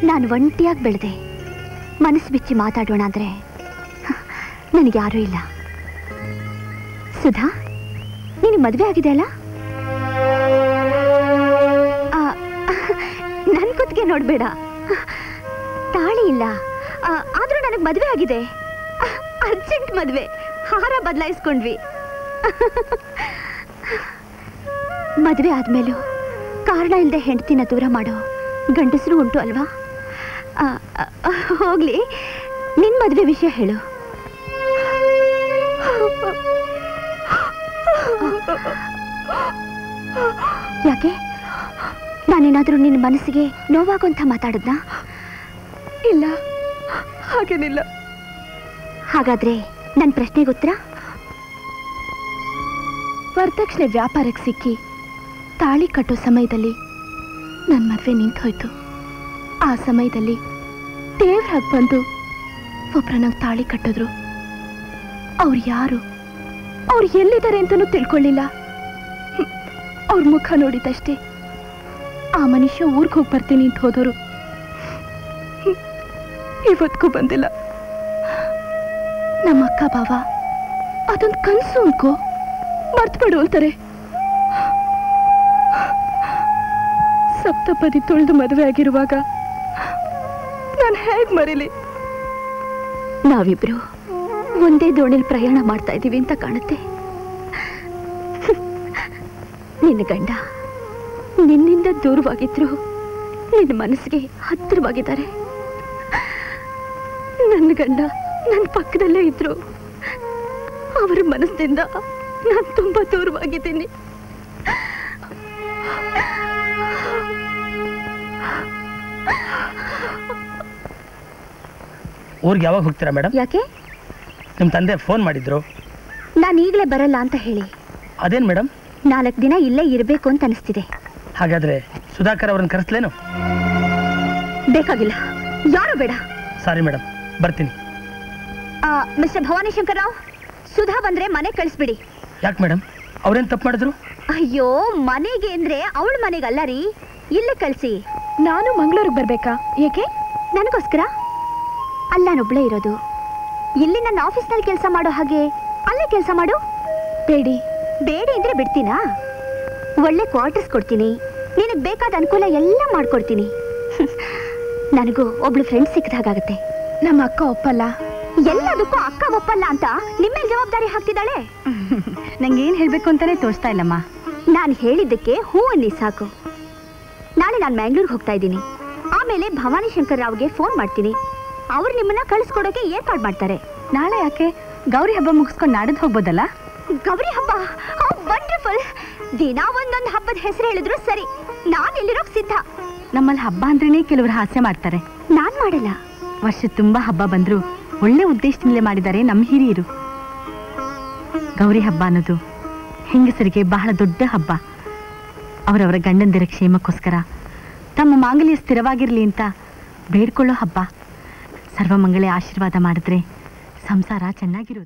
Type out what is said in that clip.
ನಾನು ಒಂಟಿಯಾಗಿ ಬೆಳೆದೆ. ಮನಸ್ಸು ಬಿಚ್ಚಿ ಮಾತಾಡೋಣ ಅಂದ್ರೆ ನನಗೆ ಯಾರೂ ಇಲ್ಲ. ಸುಧಾ, ನಿನಗೆ ಮದುವೆ ಆಗಿದೆ ಅಲ್ಲ? ನನ್ನ ಕುತ್ತಿಗೆ ನೋಡಬೇಡ, ತಾಳಿ ಇಲ್ಲ. ಆದ್ರೂ ನನಗೆ ಮದುವೆ ಆಗಿದೆ. ಅರ್ಜೆಂಟ್ ಮದುವೆ, ಹಾರ ಬದಲಾಯಿಸ್ಕೊಂಡ್ವಿ. ಮದುವೆ ಆದ್ಮೇಲೂ ಕಾರಣ ಇಲ್ಲದೆ ಹೆಂಡತಿನ ದೂರ ಮಾಡೋ ಗಂಡಸರು ಉಂಟು ಅಲ್ವಾ? ಹೋಗ್ಲಿ, ನಿನ್ ಮದುವೆ ವಿಷಯ ಹೇಳು. ಯಾಕೆ? ನಾನೇನಾದ್ರೂ ನಿನ್ನ ಮನಸ್ಸಿಗೆ ನೋವಾಗುವಂತ ಮಾತಾಡದ್ನಾ? ಇಲ್ಲ, ಹಾಗೇನಿಲ್ಲ. ಹಾಗಾದ್ರೆ ನನ್ನ ಪ್ರಶ್ನೆಗೆ ಉತ್ತರ? ವರದಕ್ಷಿಣೆ ವ್ಯಾಪಾರಕ್ಕೆ ಸಿಕ್ಕಿ ತಾಳಿ ಕಟ್ಟೋ ಸಮಯದಲ್ಲಿ ನನ್ನ ಮದುವೆ ನಿಂತು ಹೋಯ್ತು. ಆ ಸಮಯದಲ್ಲಿ ದೇವ್ರಾಗ್ ಬಂದು ಒಬ್ರ ನಂಗೆ ತಾಳಿ ಕಟ್ಟಿದ್ರು. ಅವ್ರು ಯಾರು, ಅವ್ರು ಎಲ್ಲಿದ್ದಾರೆ ಅಂತನೂ ತಿಳ್ಕೊಳ್ಳಿಲ್ಲ. ಅವ್ರ ಮುಖ ನೋಡಿದಷ್ಟೇ ಆ ಮನುಷ್ಯ ಊರಿಗೆ ಹೋಗಿ ಬರ್ತೀನಿ ಅಂತ ಹೋದವರು ಇವತ್ತಿಗೂ ಬಂದಿಲ್ಲ. ನಮ್ಮ ಅಕ್ಕ ಬಾವ ಅದೊಂದು ಕನಸು ಅನ್ಕೋ, ಮರ್ತ್ಬಿಡು ಅಂತಾರೆ. ಸಪ್ತಪದಿ ತುಳಿದು ಮದುವೆ ಆಗಿರುವಾಗ ನಾನು ಹೇಗೆ ಮರೀಲಿ? ನಾವಿಬ್ರು ಒಂದೇ ದೋಣಿಲ್ ಪ್ರಯಾಣ ಮಾಡ್ತಾ ಇದ್ದೀವಿ ಅಂತ ಕಾಣುತ್ತೆ. ನಿನ್ನ ಗಂಡ ನಿನ್ನಿಂದ ದೂರವಾಗಿದ್ರು ನಿನ್ನ ಮನಸ್ಸಿಗೆ ಹತ್ತಿರವಾಗಿದ್ದಾರೆ. ನನ್ನ ಗಂಡ ನನ್ನ ಪಕ್ಕದಲ್ಲೇ ಇದ್ರು ಅವರ ಮನಸ್ಸಿನಿಂದ ನಾನು ತುಂಬಾ ದೂರವಾಗಿದ್ದೀನಿ. ಊರಿಗೆ ಯಾವಾಗ ಹೋಗ್ತೀರಾ ಮೇಡಮ್? ಯಾಕೆ? ನಿಮ್ಮ ತಂದೆ ಫೋನ್ ಮಾಡಿದ್ರು. ನಾನು ಈಗಲೇ ಬರಲ್ಲ ಅಂತ ಹೇಳಿ. ಅದೇನು ಮೇಡಮ್? 4 ದಿನ ಇಲ್ಲೇ ಇರಬೇಕು ಅಂತ ಅನಿಸ್ತಿದೆ. ಹಾಗಾದ್ರೆ ಸುಧಾಕರ್ ಅವ್ರನ್ನ ಕರೆಸ್ಲೇನು? ಬೇಕಾಗಿಲ್ಲ, ಯಾರು ಬೇಡ. ಸಾರಿ ಮೇಡಮ್, ಬರ್ತೀನಿ. ಮಿಸ್ಟರ್ ಭವಾನಿ ಶಂಕರ್ ರಾವ್, ಸುಧಾ ಬಂದ್ರೆ ಮನೆ ಕಳಿಸ್ಬಿಡಿ. ಯಾಕೆ ಮೇಡಮ್, ಅವ್ರೇನು ತಪ್ಪು ಮಾಡಿದ್ರು? ಅಯ್ಯೋ, ಮನೆಗೆ ಅಂದ್ರೆ ಅವಳ ಮನೆಗೆ ಅಲ್ಲ ರೀ, ಇಲ್ಲೇ ಕಳಿಸಿ. ನಾನು ಮಂಗಳೂರಿಗೆ ಬರ್ಬೇಕಾ? ಏಕೆ? ನನಗೋಸ್ಕರ ಅಲ್ಲ, ನಾನೊಬ್ಳೇ ಇರೋದು. ಇಲ್ಲಿ ನನ್ನ ಆಫೀಸ್ನಲ್ಲಿ ಕೆಲಸ ಮಾಡೋ ಹಾಗೆ ಅಲ್ಲೇ ಕೆಲಸ ಮಾಡು. ಬೇಡಿ. ಬೇಡಿ ಅಂದ್ರೆ ಬಿಡ್ತೀನಾ? ಒಳ್ಳೆ ಕ್ವಾರ್ಟರ್ಸ್ ಕೊಡ್ತೀನಿ, ನಿನಗೆ ಬೇಕಾದ ಅನುಕೂಲ ಎಲ್ಲ ಮಾಡ್ಕೊಡ್ತೀನಿ. ನನಗೂ ಒಬ್ಳು ಫ್ರೆಂಡ್ ಸಿಕ್ಕದ ಹಾಗಾಗತ್ತೆ. ನಮ್ಮ ಅಕ್ಕ ಒಪ್ಪಲ್ಲ. ಎಲ್ಲದಕ್ಕೂ ಅಕ್ಕ ಒಪ್ಪಲ್ಲ ಅಂತ ನಿಮ್ಮೇಲೆ ಜವಾಬ್ದಾರಿ ಹಾಕ್ತಿದ್ದಾಳೆ. ನಂಗೇನು ಹೇಳಬೇಕು ಅಂತಾನೆ ತೋರಿಸ್ತಾ ಇಲ್ಲಮ್ಮ. ನಾನು ಹೇಳಿದ್ದಕ್ಕೆ ಹೂ ಅನ್ನಿ ಸಾಕು. ನಾಳೆ ನಾನು ಮ್ಯಾಂಗ್ಳೂರ್ಗೆ ಹೋಗ್ತಾ ಇದ್ದೀನಿ. ಆಮೇಲೆ ಭವಾನಿ ಶಂಕರ್ ರಾವ್ಗೆ ಫೋನ್ ಮಾಡ್ತೀನಿ. ಅವ್ರು ನಿಮ್ಮನ್ನ ಕಳಿಸ್ಕೊಡೋಕೆ ಏರ್ಪಾಡು ಮಾಡ್ತಾರೆ. ನಾಳೆ ಯಾಕೆ? ಗೌರಿ ಹಬ್ಬ ಮುಗಿಸ್ಕೊಂಡು ನಾಡಿದ್ದು ಹೋಗ್ಬೋದಲ್ಲ? ಗೌರಿ ಹಬ್ಬ ವಂಡರ್ಫುಲ್. ದಿನ ಒಂದೊಂದು ಹಬ್ಬದ ಹೆಸರು ಹೇಳಿದ್ರು ಸರಿ, ನಾನು ಇಲ್ಲಿರೋಕ್ ಸಿದ್ಧ. ನಮ್ಮಲ್ಲಿ ಹಬ್ಬ ಅಂದ್ರೇನೆ ಕೆಲವರು ಹಾಸ್ಯ ಮಾಡ್ತಾರೆ. ನಾನ್ ಮಾಡಲ್ಲ. ವರ್ಷ ತುಂಬಾ ಹಬ್ಬ ಬಂದ್ರು ಒಳ್ಳೆ ಉದ್ದೇಶದಿಂದಲೇ ಮಾಡಿದ್ದಾರೆ ನಮ್ಮ ಹಿರಿಯರು. ಗೌರಿ ಹಬ್ಬ ಅನ್ನೋದು ಹೆಂಗಸರಿಗೆ ಬಹಳ ದೊಡ್ಡ ಹಬ್ಬ. ಅವರವರ ಗಂಡಂದಿರ ಕ್ಷೇಮಕ್ಕೋಸ್ಕರ ತಮ್ಮ ಮಾಂಗಲ್ಯ ಸ್ಥಿರವಾಗಿರಲಿ ಅಂತ ಬೇಡ್ಕೊಳ್ಳೋ ಹಬ್ಬ. ಸರ್ವಮಂಗಳೆ ಆಶೀರ್ವಾದ ಮಾಡಿದ್ರೆ ಸಂಸಾರ ಚೆನ್ನಾಗಿರೋದು.